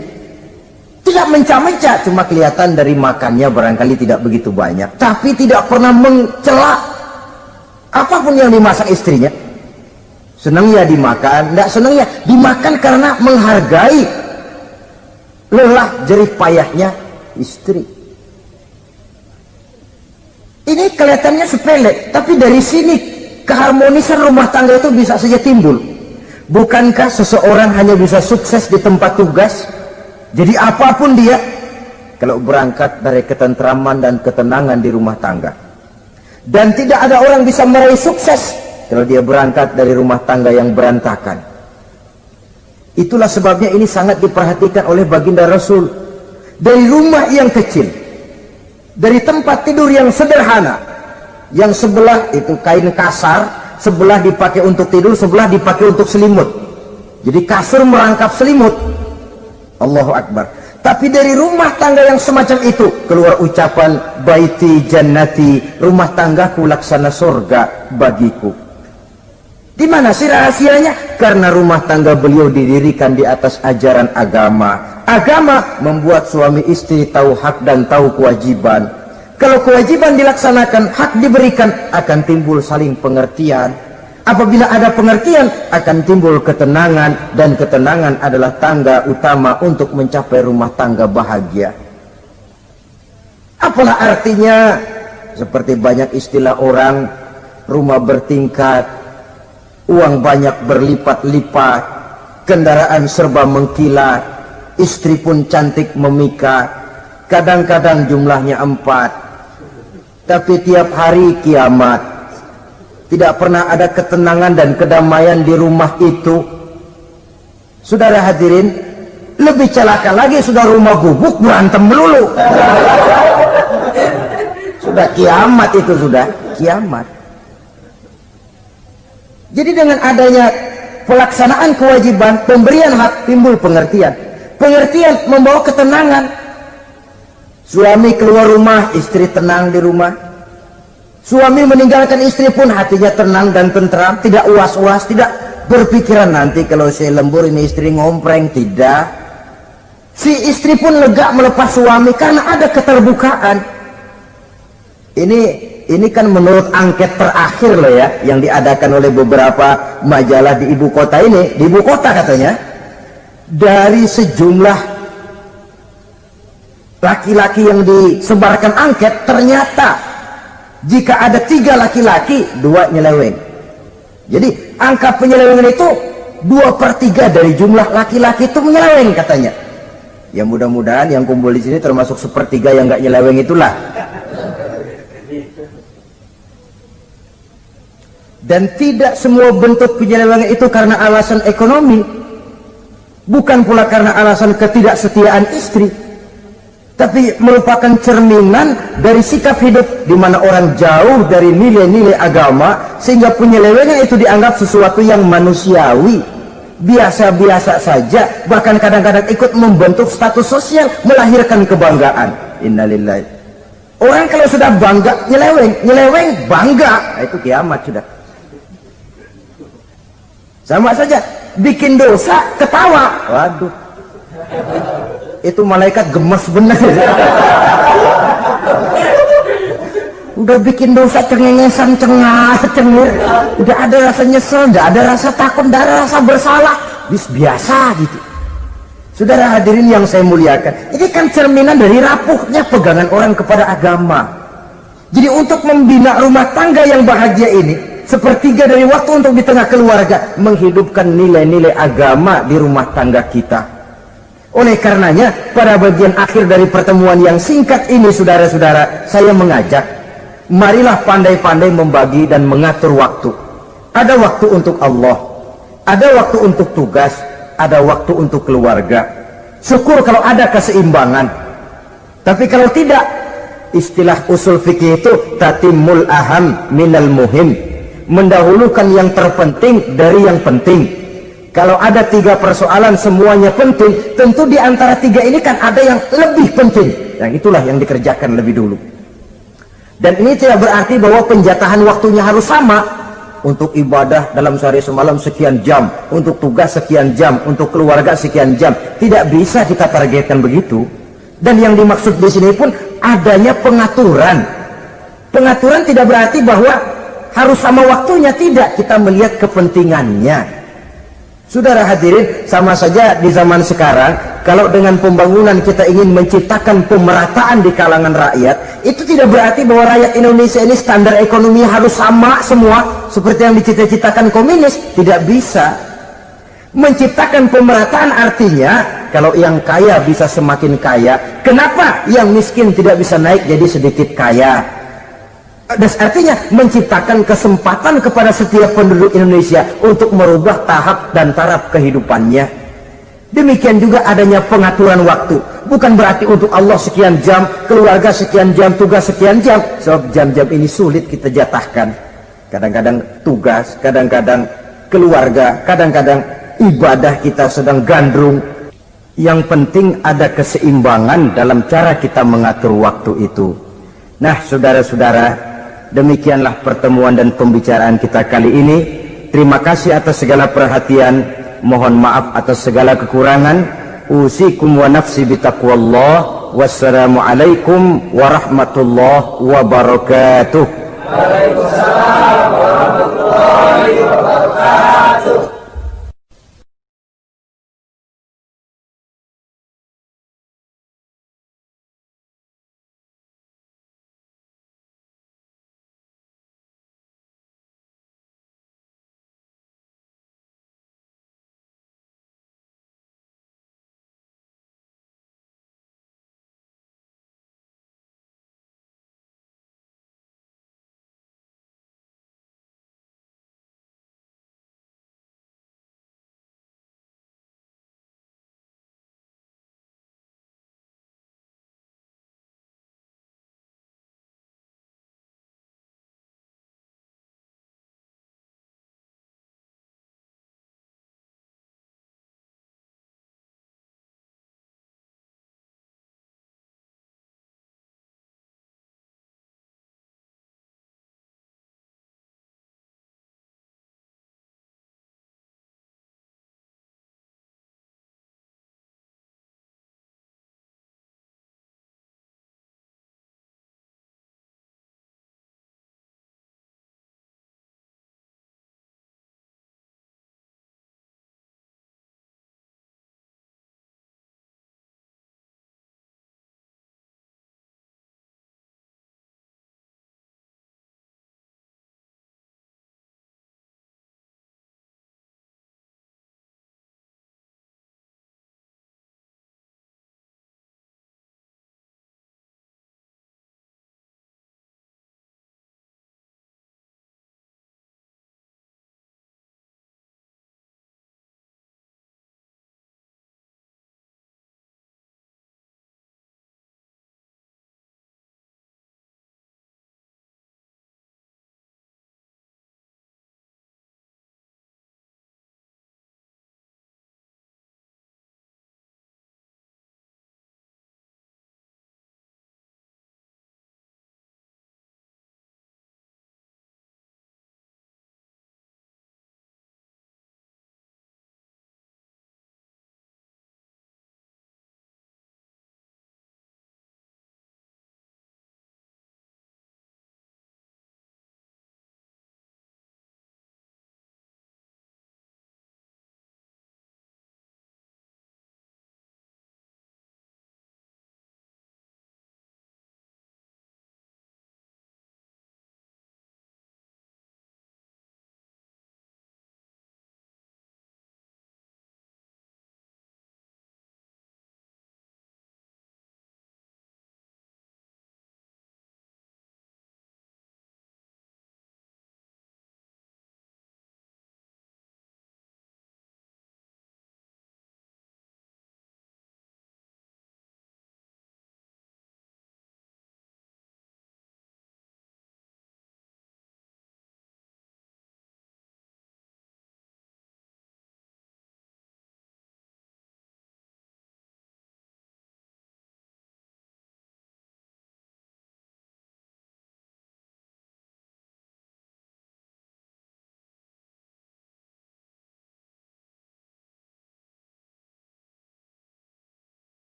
Tidak mencah-mencah, cuma kelihatan dari makannya barangkali tidak begitu banyak, tapi tidak pernah mencela apapun yang dimasak istrinya. Senang ya dimakan, tidak senang ya dimakan karena menghargai lelah jerih payahnya istri. Ini kelihatannya sepele, tapi dari sini keharmonisan rumah tangga itu bisa saja timbul. Bukankah seseorang hanya bisa sukses di tempat tugas? Jadi apapun dia, kalau berangkat dari ketentraman dan ketenangan di rumah tangga. Dan tidak ada orang bisa meraih sukses kalau dia berangkat dari rumah tangga yang berantakan. Itulah sebabnya ini sangat diperhatikan oleh baginda Rasul. Dari rumah yang kecil, dari tempat tidur yang sederhana, yang sebelah itu kain kasar, sebelah dipakai untuk tidur, sebelah dipakai untuk selimut. Jadi kasur merangkap selimut. Allahu Akbar. Tapi dari rumah tangga yang semacam itu keluar ucapan baiti jannati, rumah tanggaku laksana surga bagiku. Di mana sih rahasianya? Karena rumah tangga beliau didirikan di atas ajaran agama. Agama membuat suami istri tahu hak dan tahu kewajiban. Kalau kewajiban dilaksanakan, hak diberikan, akan timbul saling pengertian. Apabila ada pengertian, akan timbul ketenangan, dan ketenangan adalah tangga utama untuk mencapai rumah tangga bahagia. Apalah artinya? Seperti banyak istilah orang, rumah bertingkat, uang banyak berlipat-lipat, kendaraan serba mengkilat, istri pun cantik memikat, kadang-kadang jumlahnya 4, tapi tiap hari kiamat. Tidak pernah ada ketenangan dan kedamaian di rumah itu. Saudara hadirin, lebih celaka lagi sudah rumah gubuk berantem melulu. Sudah kiamat itu, sudah kiamat. Jadi dengan adanya pelaksanaan kewajiban, pemberian hak, timbul pengertian. Pengertian membawa ketenangan. Suami keluar rumah, istri tenang di rumah. Suami meninggalkan istri pun hatinya tenang dan tentram, tidak was-was, tidak berpikiran nanti kalau saya lembur ini istri ngompreng, tidak. Si istri pun lega melepas suami karena ada keterbukaan. Ini kan menurut angket terakhir loh ya, yang diadakan oleh beberapa majalah di ibu kota ini, di ibu kota katanya, dari sejumlah laki-laki yang disebarkan angket, ternyata jika ada 3 laki-laki, 2 nyeleweng. Jadi angka penyelewengan itu 2/3 dari jumlah laki-laki itu menyeleweng katanya. Ya mudah-mudahan yang kumpul di sini termasuk 1/3 yang nggak nyeleweng itulah. Dan tidak semua bentuk penyelewengan itu karena alasan ekonomi, bukan pula karena alasan ketidaksetiaan istri, tapi merupakan cerminan dari sikap hidup di mana orang jauh dari nilai-nilai agama, sehingga penyelewengan itu dianggap sesuatu yang manusiawi, biasa-biasa saja, bahkan kadang-kadang ikut membentuk status sosial, melahirkan kebanggaan. Innalillahi. Orang kalau sudah bangga nyeleweng bangga, nah, itu kiamat sudah. Sama saja bikin dosa ketawa, waduh, itu malaikat gemes bener. Udah bikin dosa cengengesan, cengir, udah ada rasa nyesel, udah ada rasa takut, udah ada rasa bersalah, biasa gitu. Saudara hadirin yang saya muliakan, ini kan cerminan dari rapuhnya pegangan orang kepada agama. Jadi untuk membina rumah tangga yang bahagia ini, 1/3 dari waktu untuk di tengah keluarga, menghidupkan nilai-nilai agama di rumah tangga kita. Oleh karenanya, pada bagian akhir dari pertemuan yang singkat ini, saudara-saudara, saya mengajak, marilah pandai-pandai membagi dan mengatur waktu. Ada waktu untuk Allah, ada waktu untuk tugas, ada waktu untuk keluarga. Syukur kalau ada keseimbangan. Tapi kalau tidak, istilah usul fikih itu tatimul aham minal muhim, mendahulukan yang terpenting dari yang penting. Kalau ada 3 persoalan semuanya penting, tentu di antara 3 ini kan ada yang lebih penting, yang itulah yang dikerjakan lebih dulu. Dan ini tidak berarti bahwa penjatahan waktunya harus sama. untuk ibadah dalam sehari semalam sekian jam, untuk tugas sekian jam, untuk keluarga sekian jam. Tidak bisa kita targetkan begitu. Dan yang dimaksud di sini pun adanya pengaturan. Pengaturan tidak berarti bahwa harus sama waktunya, tidak. Kita melihat kepentingannya. Saudara hadirin, sama saja di zaman sekarang, kalau dengan pembangunan kita ingin menciptakan pemerataan di kalangan rakyat, itu tidak berarti bahwa rakyat Indonesia ini standar ekonomi harus sama semua, seperti yang dicita-citakan komunis. Tidak bisa. Menciptakan pemerataan artinya, kalau yang kaya bisa semakin kaya, kenapa yang miskin tidak bisa naik jadi sedikit kaya? Dan artinya menciptakan kesempatan kepada setiap penduduk Indonesia untuk merubah tahap dan taraf kehidupannya. Demikian juga adanya pengaturan waktu. Bukan berarti untuk Allah sekian jam, keluarga sekian jam, tugas sekian jam. Sebab jam-jam ini sulit kita jatahkan. Kadang-kadang tugas, kadang-kadang keluarga, kadang-kadang ibadah kita sedang gandrung. Yang penting ada keseimbangan dalam cara kita mengatur waktu itu. Nah, saudara-saudara, demikianlah pertemuan dan pembicaraan kita kali ini. Terima kasih atas segala perhatian. Mohon maaf atas segala kekurangan. Usikum wa nafsi bitaqwallah. Wassalamualaikum warahmatullahi wabarakatuh. Waalaikumsalam warahmatullahi wabarakatuh.